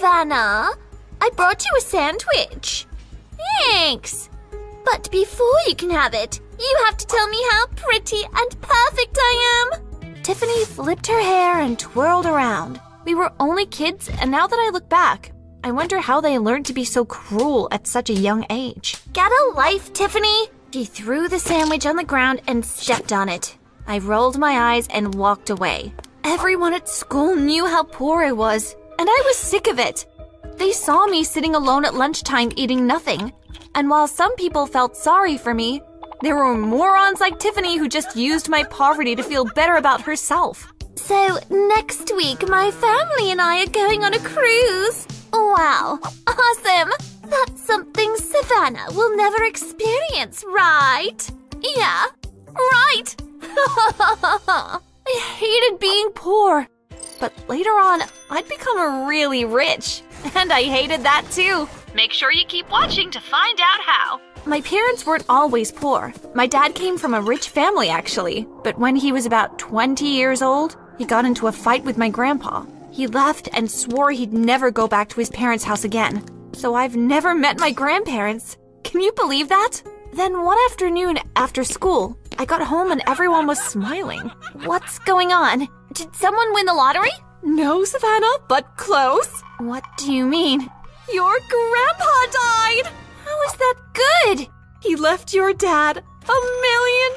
Savannah. I brought you a sandwich. Thanks. But before you can have it, you have to tell me how pretty and perfect I am. Tiffany flipped her hair and twirled around. We were only kids, and now that I look back, I wonder how they learned to be so cruel at such a young age. Get a life, Tiffany! She threw the sandwich on the ground and stepped on it. I rolled my eyes and walked away. Everyone at school knew how poor I was, and I was sick of it. They saw me sitting alone at lunchtime eating nothing. And while some people felt sorry for me, there were morons like Tiffany who just used my poverty to feel better about herself. So next week, my family and I are going on a cruise. Wow, awesome! That's something Savannah will never experience, right? Yeah, right! I hated being poor. But later on, I'd become really rich. And I hated that too. Make sure you keep watching to find out how. My parents weren't always poor. My dad came from a rich family, actually. But when he was about 20 years old, he got into a fight with my grandpa. He left and swore he'd never go back to his parents' house again. So I've never met my grandparents. Can you believe that? Then one afternoon after school, I got home and everyone was smiling. What's going on? Did someone win the lottery? No, Savannah, but close. What do you mean? Your grandpa died! How is that good? He left your dad $1 million!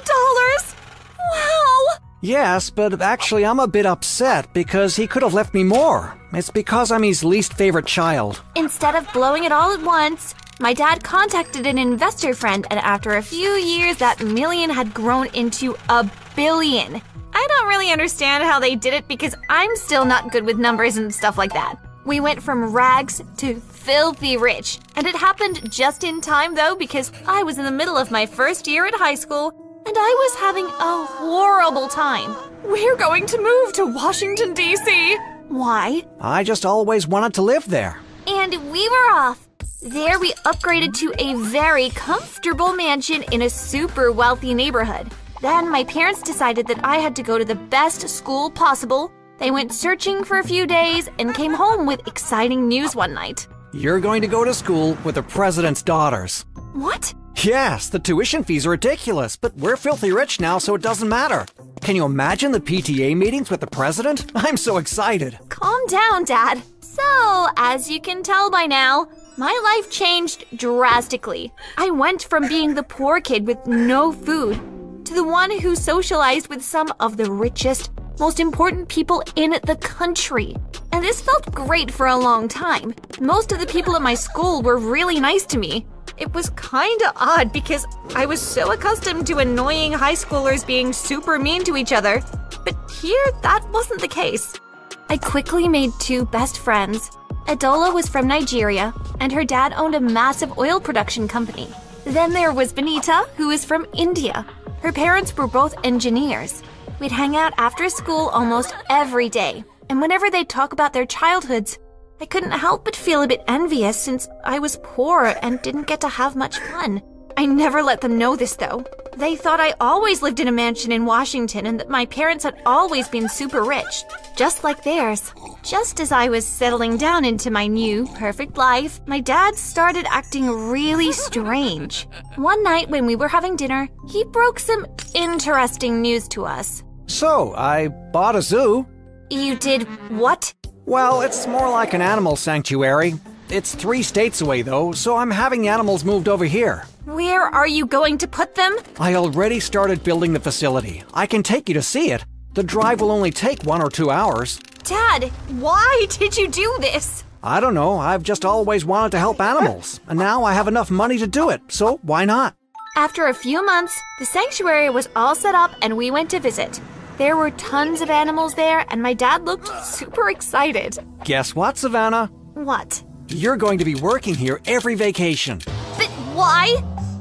Wow! Yes, but actually I'm a bit upset because he could have left me more. It's because I'm his least favorite child. Instead of blowing it all at once, my dad contacted an investor friend, and after a few years, that million had grown into $1 billion. I don't really understand how they did it because I'm still not good with numbers and stuff like that. We went from rags to filthy rich. And it happened just in time though, because I was in the middle of my first year at high school and I was having a horrible time. We're going to move to Washington, D.C. Why? I just always wanted to live there. And we were off. There we upgraded to a very comfortable mansion in a super wealthy neighborhood. Then my parents decided that I had to go to the best school possible. They went searching for a few days and came home with exciting news one night. You're going to go to school with the president's daughters. What? Yes, the tuition fees are ridiculous, but we're filthy rich now, so it doesn't matter. Can you imagine the PTA meetings with the president? I'm so excited. Calm down, Dad. So, as you can tell by now, my life changed drastically. I went from being the poor kid with no food to the one who socialized with some of the richest, most important people in the country. And this felt great for a long time. Most of the people at my school were really nice to me. It was kinda odd because I was so accustomed to annoying high schoolers being super mean to each other. But here, that wasn't the case. I quickly made two best friends. Adola was from Nigeria, and her dad owned a massive oil production company. Then there was Benita, who is from India. Her parents were both engineers. We'd hang out after school almost every day, and whenever they'd talk about their childhoods, I couldn't help but feel a bit envious since I was poor and didn't get to have much fun. I never let them know this though. They thought I always lived in a mansion in Washington and that my parents had always been super rich, just like theirs. Just as I was settling down into my new, perfect life, my dad started acting really strange. One night when we were having dinner, he broke some interesting news to us. So, I bought a zoo. You did what? Well, it's more like an animal sanctuary. It's 3 states away though, so I'm having the animals moved over here. Where are you going to put them? I already started building the facility. I can take you to see it. The drive will only take 1 or 2 hours. Dad, why did you do this? I don't know, I've just always wanted to help animals, and now I have enough money to do it, so why not? After a few months, the sanctuary was all set up and we went to visit. There were tons of animals there and my dad looked super excited. Guess what, Savannah? What? You're going to be working here every vacation. But why?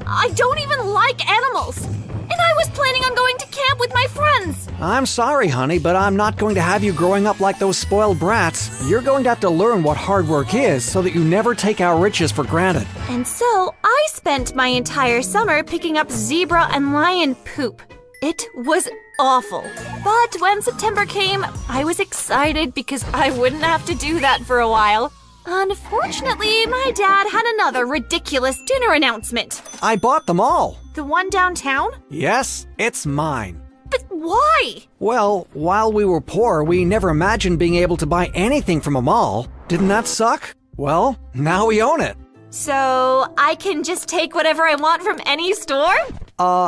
I don't even like animals. And I was planning on going to camp with my friends. I'm sorry, honey, but I'm not going to have you growing up like those spoiled brats. You're going to have to learn what hard work is so that you never take our riches for granted. And so I spent my entire summer picking up zebra and lion poop. It was awful. But when September came, I was excited because I wouldn't have to do that for a while. Unfortunately, my dad had another ridiculous dinner announcement. I bought them all. The one downtown? Yes, it's mine. But why? Well, while we were poor, we never imagined being able to buy anything from a mall. Didn't that suck? Well, now we own it. So, I can just take whatever I want from any store?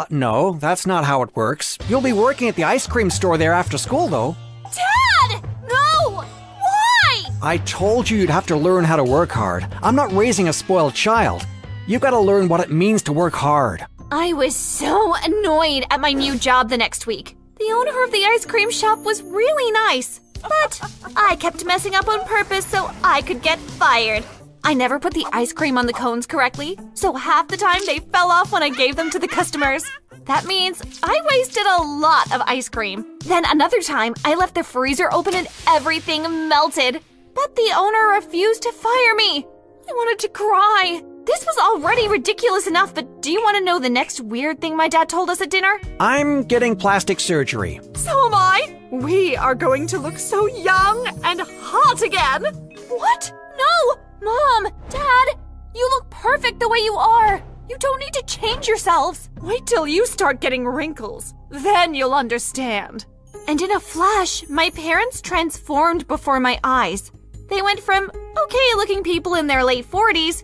No, that's not how it works. You'll be working at the ice cream store there after school, though. Dad! No! Why? I told you you'd have to learn how to work hard. I'm not raising a spoiled child. You've got to learn what it means to work hard. I was so annoyed at my new job the next week. The owner of the ice cream shop was really nice, but I kept messing up on purpose so I could get fired. I never put the ice cream on the cones correctly, so half the time they fell off when I gave them to the customers. That means I wasted a lot of ice cream. Then another time, I left the freezer open and everything melted. But the owner refused to fire me. I wanted to cry. This was already ridiculous enough, but do you want to know the next weird thing my dad told us at dinner? I'm getting plastic surgery. So am I. We are going to look so young and hot again. What? No! Mom! Dad! You look perfect the way you are. You don't need to change yourselves. Wait till you start getting wrinkles. Then you'll understand. And in a flash, my parents transformed before my eyes. They went from okay-looking people in their late 40s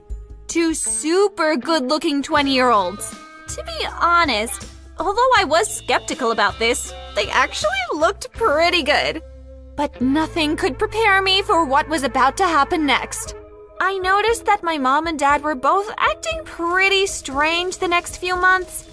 to super good-looking 20-year-olds. To be honest, although I was skeptical about this, they actually looked pretty good. But nothing could prepare me for what was about to happen next. I noticed that my mom and dad were both acting pretty strange the next few months.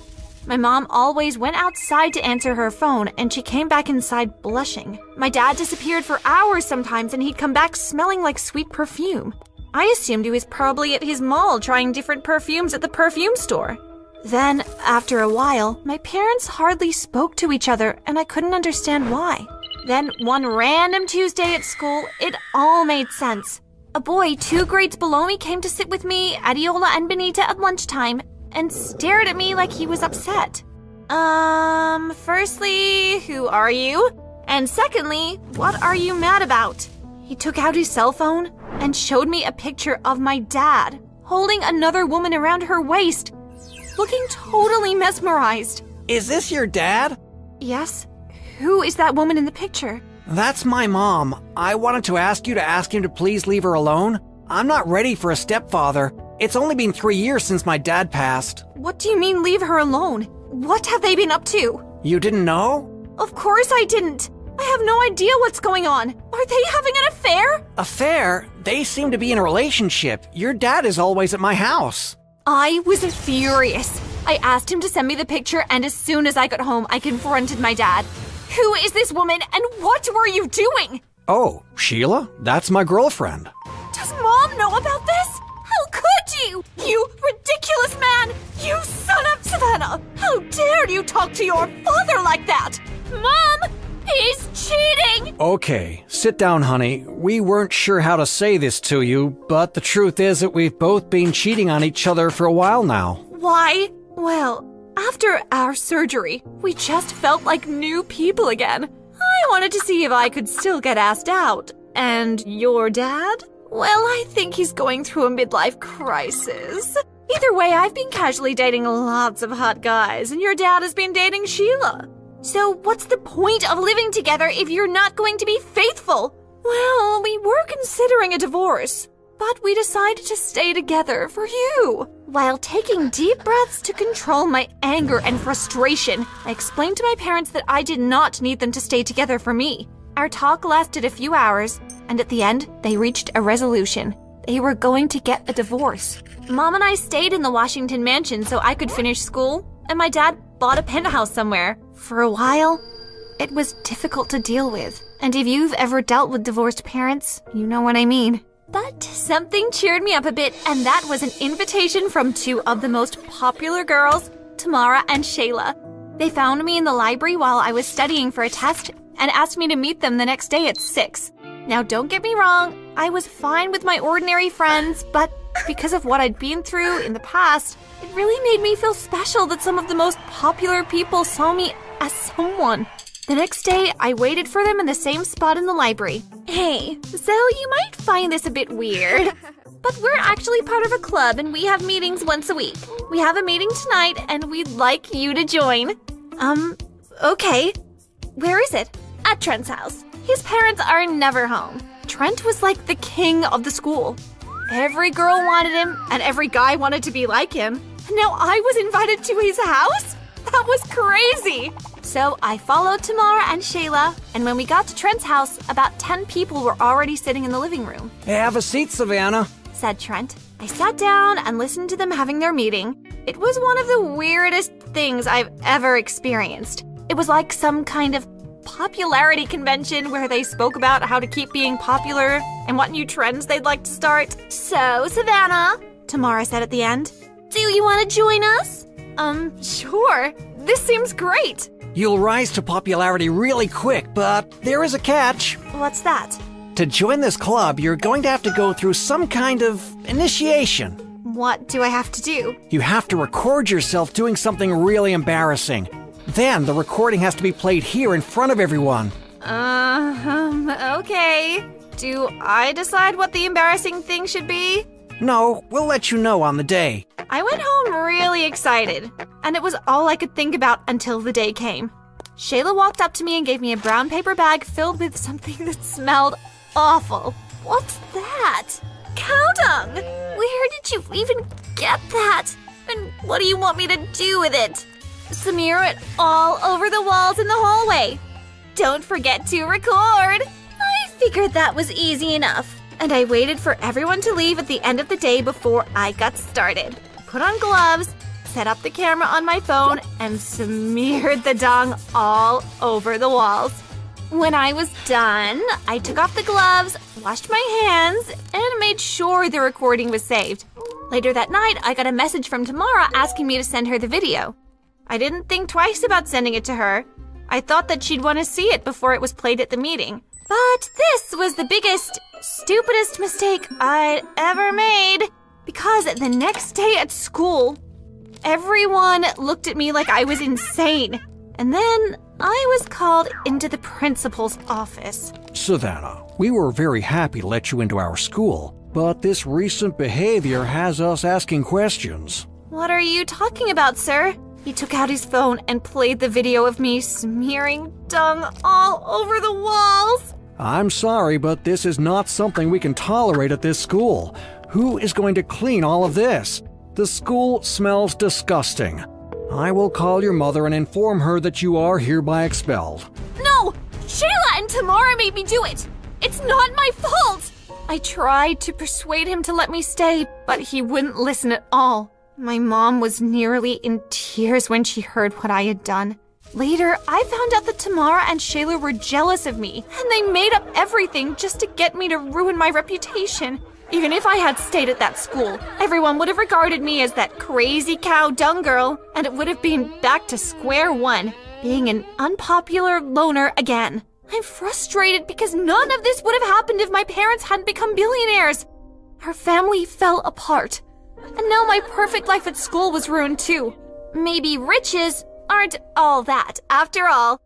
My mom always went outside to answer her phone, and she came back inside blushing. My dad disappeared for hours sometimes, and he'd come back smelling like sweet perfume. I assumed he was probably at his mall trying different perfumes at the perfume store. Then, after a while, my parents hardly spoke to each other, and I couldn't understand why. Then, one random Tuesday at school, it all made sense. A boy 2 grades below me came to sit with me, Adiola, and Benita at lunchtime and stared at me like he was upset. Firstly, who are you? And secondly, what are you mad about? He took out his cell phone and showed me a picture of my dad holding another woman around her waist, looking totally mesmerized. Is this your dad? Yes. Who is that woman in the picture? That's my mom. I wanted to ask you to ask him to please leave her alone. I'm not ready for a stepfather. It's only been 3 years since my dad passed. What do you mean leave her alone? What have they been up to? You didn't know? Of course I didn't. I have no idea what's going on. Are they having an affair? Affair? They seem to be in a relationship. Your dad is always at my house. I was furious. I asked him to send me the picture, and as soon as I got home, I confronted my dad. Who is this woman, and what were you doing? Oh, Sheila? That's my girlfriend. Does Mom know about this? How could you? You ridiculous man! You son of Savannah! How dare you talk to your father like that? Mom! He's cheating! Okay, sit down, honey. We weren't sure how to say this to you, but the truth is that we've both been cheating on each other for a while now. Why? Well, after our surgery, we just felt like new people again. I wanted to see if I could still get asked out. And your dad? Well, I think he's going through a midlife crisis. Either way, I've been casually dating lots of hot guys, and your dad has been dating Sheila. So what's the point of living together if you're not going to be faithful? Well, we were considering a divorce, but we decided to stay together for you. While taking deep breaths to control my anger and frustration, I explained to my parents that I did not need them to stay together for me. Our talk lasted a few hours, and at the end, they reached a resolution. They were going to get a divorce. Mom and I stayed in the Washington mansion so I could finish school, and my dad bought a penthouse somewhere. For a while, it was difficult to deal with. And if you've ever dealt with divorced parents, you know what I mean. But something cheered me up a bit, and that was an invitation from 2 of the most popular girls, Tamara and Shayla. They found me in the library while I was studying for a test and asked me to meet them the next day at 6. Now, don't get me wrong, I was fine with my ordinary friends, but because of what I'd been through in the past, it really made me feel special that some of the most popular people saw me as someone. The next day, I waited for them in the same spot in the library. Hey, so you might find this a bit weird, but we're actually part of a club and we have meetings once a week. We have a meeting tonight and we'd like you to join. Okay. Where is it? At Trent's house. His parents are never home. Trent was like the king of the school. Every girl wanted him and every guy wanted to be like him. And now I was invited to his house? That was crazy! So I followed Tamara and Shayla, and when we got to Trent's house, about 10 people were already sitting in the living room. Have a seat, Savannah, said Trent. I sat down and listened to them having their meeting. It was one of the weirdest things I've ever experienced. It was like some kind of popularity convention where they spoke about how to keep being popular and what new trends they'd like to start. So, Savannah, Tamara said at the end, do you want to join us? Sure. This seems great. You'll rise to popularity really quick, but there is a catch. What's that? To join this club, you're going to have to go through some kind of initiation. What do I have to do? You have to record yourself doing something really embarrassing. Then the recording has to be played here in front of everyone. Okay. Do I decide what the embarrassing thing should be? No, we'll let you know on the day. I went home really excited, and it was all I could think about until the day came. Shayla walked up to me and gave me a brown paper bag filled with something that smelled awful. What's that? Cow dung! Where did you even get that? And what do you want me to do with it? Smear it all over the walls in the hallway. Don't forget to record. I figured that was easy enough. And I waited for everyone to leave at the end of the day before I got started. Put on gloves, set up the camera on my phone, and smeared the dung all over the walls. When I was done, I took off the gloves, washed my hands, and made sure the recording was saved. Later that night, I got a message from Tamara asking me to send her the video. I didn't think twice about sending it to her. I thought that she'd want to see it before it was played at the meeting. But this was the biggest, stupidest mistake I'd ever made. Because the next day at school, everyone looked at me like I was insane. And then I was called into the principal's office. Savannah, we were very happy to let you into our school, but this recent behavior has us asking questions. What are you talking about, sir? He took out his phone and played the video of me smearing dung all over the walls. I'm sorry, but this is not something we can tolerate at this school. Who is going to clean all of this? The school smells disgusting. I will call your mother and inform her that you are hereby expelled. No! Shayla and Tamara made me do it! It's not my fault! I tried to persuade him to let me stay, but he wouldn't listen at all. My mom was nearly in tears when she heard what I had done. Later, I found out that Tamara and Shayla were jealous of me, and they made up everything just to get me to ruin my reputation. Even if I had stayed at that school, everyone would have regarded me as that crazy cow dung girl, and it would have been back to square one, being an unpopular loner again. I'm frustrated because none of this would have happened if my parents hadn't become billionaires. Our family fell apart, and now my perfect life at school was ruined too. Maybe riches aren't all that, after all.